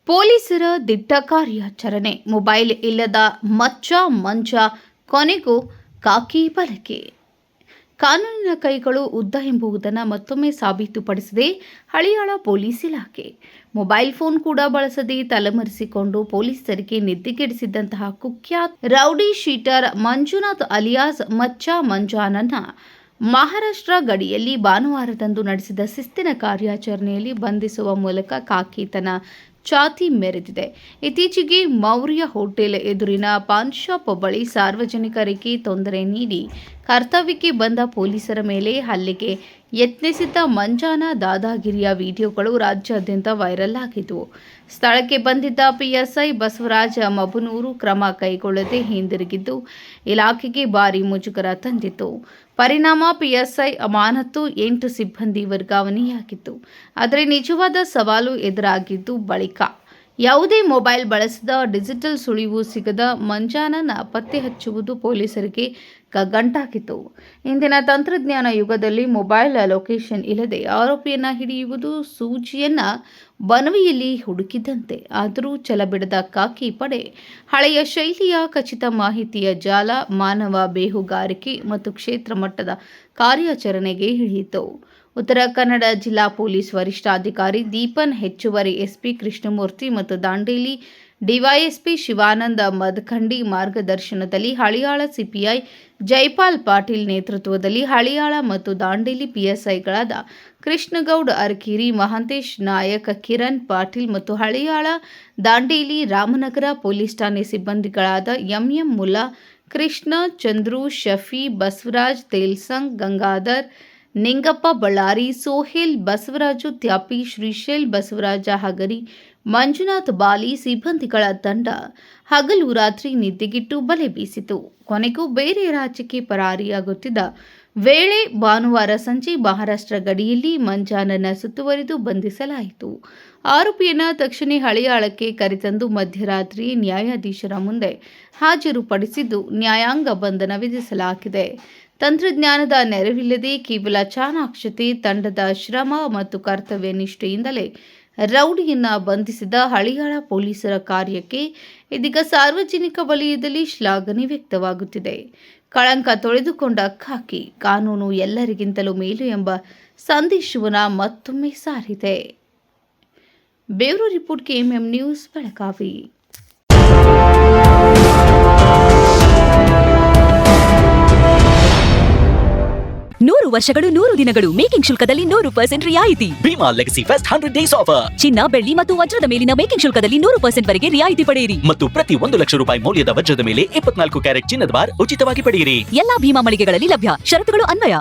ಪೊಲೀಸರ ದಿಟ್ಟ ಕಾರ್ಯಾಚರಣೆ. ಮೊಬೈಲ್ ಇಲ್ಲದ ಮಚ್ಚ ಮಂಚ, ಕೊನೆಗೂ ಕಾಕಿ ಬಳಕೆ. ಕಾನೂನಿನ ಕೈಗಳು ಉದ್ದ ಎಂಬುದನ್ನು ಮತ್ತೊಮ್ಮೆ ಸಾಬೀತುಪಡಿಸಿದೆ ಹಳಿಯಾಳ ಪೊಲೀಸ್ ಇಲಾಖೆ. ಮೊಬೈಲ್ ಫೋನ್ ಕೂಡ ಬಳಸದೆ ತಲೆಮರೆಸಿಕೊಂಡು ಪೊಲೀಸರಿಗೆ ನಿದ್ದೆಗೆಡಿಸಿದ್ದಂತಹ ಕುಖ್ಯಾತ್ ರೌಡಿ ಶೀಟರ್ ಮಂಜುನಾಥ್ ಅಲಿಯಾಸ್ ಮಚ್ಚ ಮಂಜಾನನ್ನ ಮಹಾರಾಷ್ಟ್ರ ಗಡಿಯಲ್ಲಿ ಭಾನುವಾರದಂದು ನಡೆಸಿದ ಶಿಸ್ತಿನ ಕಾರ್ಯಾಚರಣೆಯಲ್ಲಿ ಬಂಧಿಸುವ ಮೂಲಕ ಖಾಕಿತನ ಚಾತಿ ಮೆರೆದಿದೆ. ಇತ್ತೀಚೆಗೆ ಮೌರ್ಯ ಹೋಟೆಲ್ ಎದುರಿನ ಪಾನ್ ಶಾಪ್ ಬಳಿ ಸಾರ್ವಜನಿಕರಿಗೆ ತೊಂದರೆ ನೀಡಿ ಕರ್ತವ್ಯಕ್ಕೆ ಬಂದ ಪೊಲೀಸರ ಮೇಲೆ ಹಲ್ಲೆಗೆ ಯತ್ನಿಸಿದ್ದ ಮಂಜಾನ ದಾದಾಗಿರಿಯ ವಿಡಿಯೋಗಳು ರಾಜ್ಯಾದ್ಯಂತ ವೈರಲ್ ಆಗಿದ್ದವು. ಸ್ಥಳಕ್ಕೆ ಬಂದಿದ್ದ ಪಿಎಸ್ಐ ಬಸವರಾಜ ಮಬನೂರು ಕ್ರಮ ಕೈಗೊಳ್ಳದೆ ಹಿಂದಿರುಗಿದ್ದು ಇಲಾಖೆಗೆ ಭಾರೀ ಮುಜುಗರ ತಂದಿತ್ತು. ಪರಿಣಾಮ ಪಿಎಸ್ಐ ಅಮಾನತು, 8 ಸಿಬ್ಬಂದಿ ವರ್ಗಾವಣೆಯಾಗಿತ್ತು. ಆದರೆ ನಿಜವಾದ ಸವಾಲು ಎದುರಾಗಿದ್ದು ಬಳಿಕ ಯಾವುದೇ ಮೊಬೈಲ್ ಬಳಸದ, ಡಿಜಿಟಲ್ ಸುಳಿವು ಸಿಗದ ಮಂಜಾನನ ಪತ್ತೆ ಹಚ್ಚುವುದು ಪೊಲೀಸರಿಗೆ ಕಗ್ಗಂಟಾಗಿತ್ತು. ಇಂದಿನ ತಂತ್ರಜ್ಞಾನ ಯುಗದಲ್ಲಿ ಮೊಬೈಲ್ ಲೊಕೇಶನ್ ಇಲ್ಲದೆ ಆರೋಪಿಯನ್ನ ಹಿಡಿಯುವುದು ಸೂಜಿಯನ್ನ ಬನವಿಯಲ್ಲಿ ಹುಡುಕಿದಂತೆ. ಆದರೂ ಛಲಬಿಡದ ಖಾಕಿ ಪಡೆ ಹಳೆಯ ಶೈಲಿಯ ಖಚಿತ ಮಾಹಿತಿಯ ಜಾಲ, ಮಾನವ ಬೇಹುಗಾರಿಕೆ ಮತ್ತು ಕ್ಷೇತ್ರ ಮಟ್ಟದ ಕಾರ್ಯಾಚರಣೆಗೆ ಇಳಿಯಿತು. ಉತ್ತರ ಕನ್ನಡ ಜಿಲ್ಲಾ ಪೊಲೀಸ್ ವರಿಷ್ಠಾಧಿಕಾರಿ ದೀಪನ್, ಹೆಚ್ಚುವರಿ ಎಸ್ಪಿ ಕೃಷ್ಣಮೂರ್ತಿ ಮತ್ತು ದಾಂಡೇಲಿ ಡಿವೈಎಸ್ಪಿ ಶಿವಾನಂದ ಮದಖಂಡಿ ಮಾರ್ಗದರ್ಶನದಲ್ಲಿ ಹಳಿಯಾಳ ಸಿಪಿಐ ಜೈಪಾಲ್ ಪಾಟೀಲ್ ನೇತೃತ್ವದಲ್ಲಿ ಹಳಿಯಾಳ ಮತ್ತು ದಾಂಡೇಲಿ ಪಿಎಸ್ಐಗಳಾದ ಕೃಷ್ಣಗೌಡ ಅರಕೇರಿ, ಮಹಾಂತೇಶ್ ನಾಯಕ್, ಕಿರಣ್ ಪಾಟೀಲ್ ಮತ್ತು ಹಳಿಯಾಳ, ದಾಂಡೇಲಿ, ರಾಮನಗರ ಪೊಲೀಸ್ ಠಾಣೆ ಸಿಬ್ಬಂದಿಗಳಾದ ಎಂಎಂ ಮುಲ್ಲಾ, ಕೃಷ್ಣ, ಚಂದ್ರು, ಶಫಿ, ಬಸವರಾಜ್, ತೇಲ್ಸಂಗ್, ಗಂಗಾಧರ್, ನಿಂಗಪ್ಪ ಬಳ್ಳಾರಿ, ಸೋಹೇಲ್, ಬಸವರಾಜು ತ್ಯಾಪಿ, ಶ್ರೀಶೈಲ್, ಬಸವರಾಜ ಹಗರಿ, ಮಂಜುನಾಥ್ ಬಾಲಿ ಸಿಬ್ಬಂದಿಗಳ ತಂಡ ಹಗಲು ರಾತ್ರಿ ನಿದ್ದೆಗಿಟ್ಟು ಬಲೆ ಬೀಸಿತು. ಕೊನೆಗೂ ಬೇರೆ ರಾಜ್ಯಕ್ಕೆ ಪರಾರಿಯಾಗುತ್ತಿದ್ದ ವೇಳೆ ಭಾನುವಾರ ಸಂಜೆ ಮಹಾರಾಷ್ಟ್ರ ಗಡಿಯಲ್ಲಿ ಮಂಜಾನನ ಸುತ್ತುವರಿದು ಬಂಧಿಸಲಾಯಿತು. ಆರೋಪಿಯನ್ನ ತಕ್ಷಣ ಹಳಿಯಾಳಕ್ಕೆ ಕರೆತಂದು ಮಧ್ಯರಾತ್ರಿ ನ್ಯಾಯಾಧೀಶರ ಮುಂದೆ ಹಾಜರುಪಡಿಸಿದ್ದು ನ್ಯಾಯಾಂಗ ಬಂಧನ ವಿಧಿಸಲಾಗಿದೆ. ತಂತ್ರಜ್ಞಾನದ ನೆರವಿಲ್ಲದೆ ಕೇವಲ ಚಾಣಾಕ್ಷತೆ, ತಂಡದ ಶ್ರಮ ಮತ್ತು ಕರ್ತವ್ಯ ನಿಷ್ಠೆಯಿಂದಲೇ ರೌಡಿಯನ್ನ ಬಂಧಿಸಿದ ಹಳಿಯಾಳ ಪೊಲೀಸರ ಕಾರ್ಯಕ್ಕೆ ಇದೀಗ ಸಾರ್ವಜನಿಕ ವಲಯದಲ್ಲಿ ಶ್ಲಾಘನೆ ವ್ಯಕ್ತವಾಗುತ್ತಿದೆ. ಕಳಂಕ ತೊಳೆದುಕೊಂಡ ಖಾಕಿ ಕಾನೂನು ಎಲ್ಲರಿಗಿಂತಲೂ ಮೇಲು ಎಂಬ ಸಂದೇಶವನ್ನು ಮತ್ತೊಮ್ಮೆ ಸಾರಿದೆ. Bureau report, KMM news, Belagavi. 100 ವರ್ಷಗಳು 100 ದಿನಗಳು ಮೇಕಿಂಗ್ ಶುಲ್ಕದಲ್ಲಿ 100% ರಿಯಾಯಿತಿ. Bhima legacy fest 100 days offer. ಚಿನ್ನ, ಬೆಳ್ಳಿ ಮತ್ತು ವಜ್ರದ ಮೇಲಿನ ಮೇಕಿಂಗ್ ಶುಲ್ಕದಲ್ಲಿ 100% ವರೆಗೆ ರಿಯಾಯಿತಿ ಪಡೆಯಿರಿ. ಮತ್ತು ಪ್ರತಿ 1 ಲಕ್ಷ ರೂಪಾಯಿ ಮೌಲ್ಯದ ವಜ್ರದ ಮೇಲೆ 24 ಕ್ಯಾರೆಟ್ ಚಿನ್ನದ ಬಾರ್ ಉಚಿತವಾಗಿ ಪಡೆಯಿರಿ. ಎಲ್ಲಾ ಭೀಮಾ ಮಳಿಗೆಗಳಲ್ಲಿ ಲಭ್ಯ. ಷರತ್ತುಗಳು ಅನ್ವಯ.